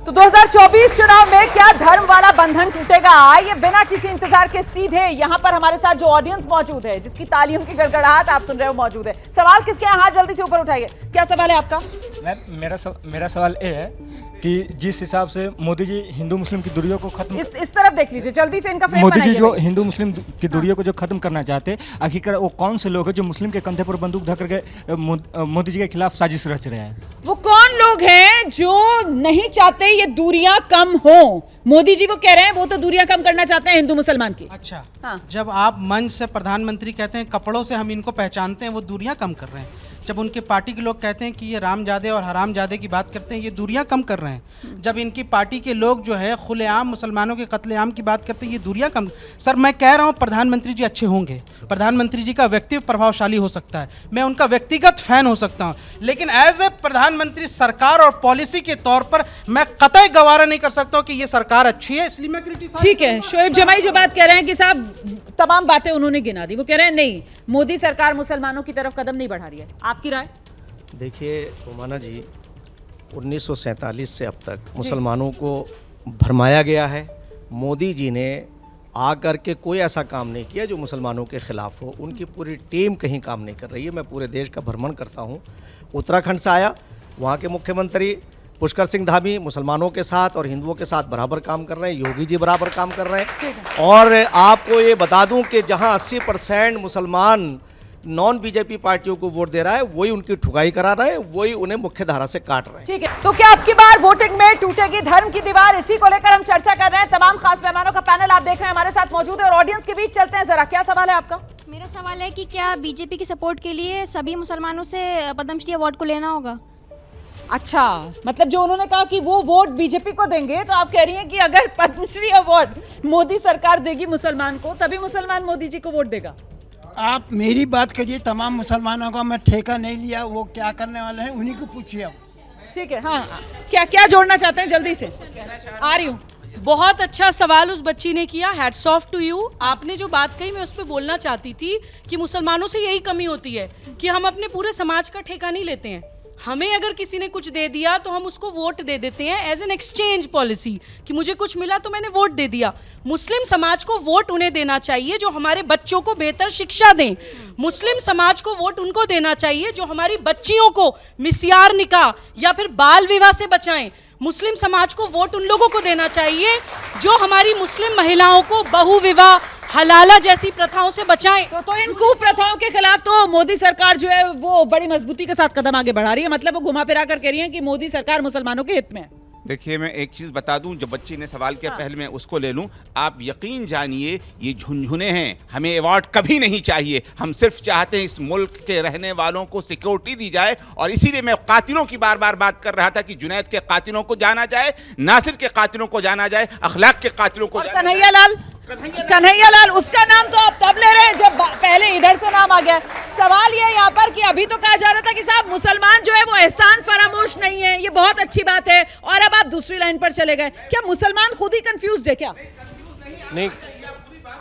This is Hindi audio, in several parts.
तो 2024 चुनाव में क्या धर्म वाला बंधन टूटेगा? आइए बिना किसी इंतजार के सीधे यहाँ पर हमारे साथ जो ऑडियंस मौजूद है, जिसकी तालियों की गड़गड़ाहट आप सुन रहे हो, मौजूद है। सवाल किसके हैं? हाथ जल्दी से ऊपर उठाइए। क्या सवाल है आपका? मेरा सवाल ये है कि जिस हिसाब से मोदी जी हिंदू मुस्लिम की दूरियों को खत्म, इस तरफ देख लीजिए, जल्दी से इनका फ्रेम मोदी जी बनाइए जो भाई। हिंदू मुस्लिम की दूरियों को जो खत्म करना चाहते हैं, आखिरकार वो कौन से लोग हैं जो मुस्लिम के कंधे पर बंदूक धर करके मोदी जी के खिलाफ साजिश रच रहे हैं? वो कौन लोग हैं जो नहीं चाहते ये दूरियां कम हो? मोदी जी वो कह रहे हैं वो तो दूरियां कम करना चाहते हैं हिंदू मुसलमान की। अच्छा, हाँ। जब आप मंच से प्रधानमंत्री कहते हैं कपड़ों से हम इनको पहचानते हैं, वो दूरियां कम कर रहे हैं। जब उनके पार्टी के लोग कहते हैं कि ये रामजादे और हरामजादे की बात करते हैं, ये दूरियां कम कर रहे हैं। जब इनकी पार्टी के लोग जो है खुलेआम मुसलमानों के कत्लेआम की बात करते हैं, ये दूरियां कम। सर, मैं कह रहा हूं प्रधानमंत्री जी अच्छे होंगे, प्रधानमंत्री जी का व्यक्तित्व प्रभावशाली हो सकता है, मैं उनका व्यक्तिगत फैन हो सकता हूं, लेकिन एज ए प्रधानमंत्री सरकार और पॉलिसी के तौर पर मैं कतई गवारा नहीं कर सकता हूं कि ये सरकार अच्छी है, इसलिए मैं क्रिटिसाइज। ठीक है, शोएब जमाई जो बात कह रहे हैं कि साहब तमाम बातें उन्होंने गिना दी, वो कह रहे हैं नहीं, मोदी सरकार मुसलमानों की तरफ कदम नहीं बढ़ा रही है। आपकी राय? देखिए रोमाना जी, 1947 से अब तक मुसलमानों को भरमाया गया है। मोदी जी ने आकर के कोई ऐसा काम नहीं किया जो मुसलमानों के खिलाफ हो। उनकी पूरी टीम कहीं काम नहीं कर रही है। मैं पूरे देश का भ्रमण करता हूँ। उत्तराखंड से आया, वहाँ के मुख्यमंत्री पुष्कर सिंह धामी मुसलमानों के साथ और हिंदुओं के साथ बराबर काम कर रहे हैं। योगी जी बराबर काम कर रहे हैं। और आपको ये बता दूं कि जहां 80% मुसलमान नॉन बीजेपी पार्टियों को वोट दे रहा है, वही उनकी ठुकाई करा रहे हैं, वही उन्हें मुख्य धारा से काट रहे हैं। ठीक है, तो क्या आपकी बार वोटिंग में टूटेगी धर्म की दीवार? इसी को लेकर हम चर्चा कर रहे हैं। तमाम खास मेहमानों का पैनल आप देख रहे हैं हमारे साथ मौजूद है और ऑडियंस के बीच चलते हैं जरा। क्या सवाल है आपका? मेरा सवाल है कि क्या बीजेपी की सपोर्ट के लिए सभी मुसलमानों से पद्मश्री अवार्ड को लेना होगा? अच्छा, मतलब जो उन्होंने कहा कि वो वोट बीजेपी को देंगे, तो आप कह रही हैं कि अगर पद्मश्री अवार्ड मोदी सरकार देगी मुसलमान को, तभी मुसलमान मोदी जी को वोट देगा। आप मेरी बात करिए, तमाम मुसलमानों का मैं ठेका नहीं लिया, वो क्या करने वाले हैं उन्हीं को पूछिए आप। ठीक है, हाँ, क्या क्या जोड़ना चाहते हैं? जल्दी से आ रही हूँ। बहुत अच्छा सवाल उस बच्ची ने किया, हैट्स ऑफ टू यू। आपने जो बात कही मैं उस पर बोलना चाहती थी कि मुसलमानों से यही कमी होती है कि हम अपने पूरे समाज का ठेका नहीं लेते हैं। हमें अगर किसी ने कुछ दे दिया तो हम उसको वोट दे देते हैं एज एन एक्सचेंज पॉलिसी, कि मुझे कुछ मिला तो मैंने वोट दे दिया। मुस्लिम समाज को वोट उन्हें देना चाहिए जो हमारे बच्चों को बेहतर शिक्षा दें। मुस्लिम समाज को वोट उनको देना चाहिए जो हमारी बच्चियों को मिस्यार निकाह या फिर बाल विवाह से बचाएं। मुस्लिम समाज को वोट उन लोगों को देना चाहिए जो हमारी मुस्लिम महिलाओं को बहु विवाह, हलाला जैसी प्रथाओं से बचाएं। तो इन कुप्रथाओं के खिलाफ तो मोदी सरकार जो है वो बड़ी मजबूती के साथ कदम आगे बढ़ा रही है। मतलब वो घुमा फिरा कर कह रही है कि मोदी सरकार मुसलमानों के हित में है। देखिए, मैं एक चीज़ बता दूं, जब बच्ची ने सवाल किया, पहले मैं उसको ले लूं। आप यकीन जानिए ये झुनझुने हैं, हमें अवार्ड कभी नहीं चाहिए। हम सिर्फ चाहते हैं इस मुल्क के रहने वालों को सिक्योरिटी दी जाए। और इसीलिए मैं कातिलों की बार बार बात कर रहा था कि जुनैद के कातिलों को जाना जाए, नासिर के कातिलों को जाना जाए, अखलाक के कातिलों को जाना जाए। कन्हैया लाल, उसका नाम तो आप तब ले रहे हैं जब पहले इधर से नाम आ गया। सवाल ये यहाँ पर कि अभी तो कहा जा रहा था कि साहब मुसलमान जो है वो एहसान फरामोश नहीं है, ये बहुत अच्छी बात है, और अब आप दूसरी लाइन पर चले गए। क्या मुसलमान खुद ही कंफ्यूज्ड है? क्या नहीं,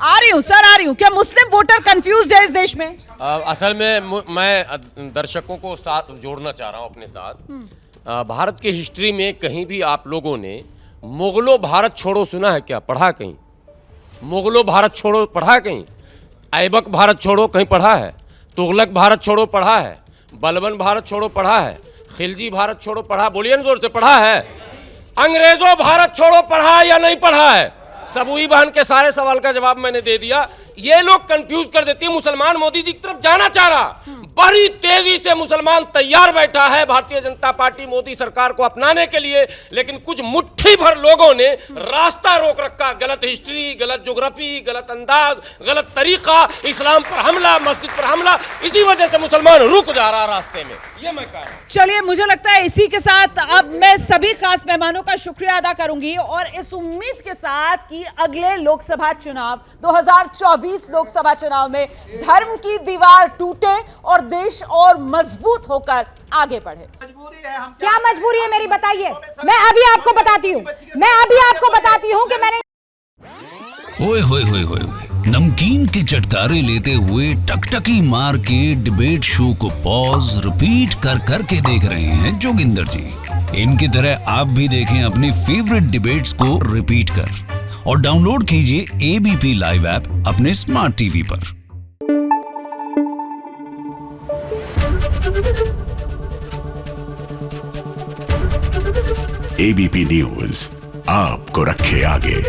आ रही हूँ सर, आ रही हूँ। क्या मुस्लिम वोटर कंफ्यूज्ड है इस देश में? असल में मैं दर्शकों को साथ जोड़ना चाह रहा हूँ अपने साथ। भारत के हिस्ट्री में कहीं भी आप लोगों ने मुगलों भारत छोड़ो सुना है क्या? पढ़ा कहीं? मुगलों भारत छोड़ो पढ़ा कहीं? ऐबक भारत छोड़ो कहीं पढ़ा है? तुगलक भारत छोड़ो पढ़ा है? बलबन भारत छोड़ो पढ़ा है? खिलजी भारत छोड़ो पढ़ा? बोलिए ना जोर से, पढ़ा है? अंग्रेजों भारत छोड़ो पढ़ा या नहीं पढ़ा है? सबूई बहन के सारे सवाल का जवाब मैंने दे दिया। ये लोग कंफ्यूज कर देती है। मुसलमान मोदी जी की तरफ जाना चाह रहा, बड़ी तेजी से मुसलमान तैयार बैठा है भारतीय जनता पार्टी मोदी सरकार को अपनाने के लिए, लेकिन कुछ मुट्ठी भर लोगों ने रास्ता रोक रखा। गलत हिस्ट्री, गलत ज्योग्राफी, गलत अंदाज, गलत तरीका, इस्लाम पर हमला, मस्जिद पर हमला, इसी वजह से मुसलमान रुक जा रहा रास्ते में। ये मैं कह रहा हूं। चलिए, मुझे लगता है इसी के साथ अब मैं सभी खास मेहमानों का शुक्रिया अदा करूंगी और इस उम्मीद के साथ कि अगले लोकसभा चुनाव 2024 लोकसभा चुनाव में धर्म की दीवार टूटे और देश और मजबूत होकर आगे बढ़े। क्या मजबूरी है मेरी, बताइए। मैं अभी आपको बताती हूँ कि मैंने ओए होए होए होए, नमकीन के चटकारे लेते हुए टकटकी मार के डिबेट शो को पॉज रिपीट कर करके देख रहे हैं जोगिंदर जी। इनकी तरह आप भी देखें अपनी फेवरेट डिबेट्स को रिपीट कर और डाउनलोड कीजिए एबीपी लाइव ऐप अपने स्मार्ट टीवी पर। एबीपी न्यूज आपको रखे आगे।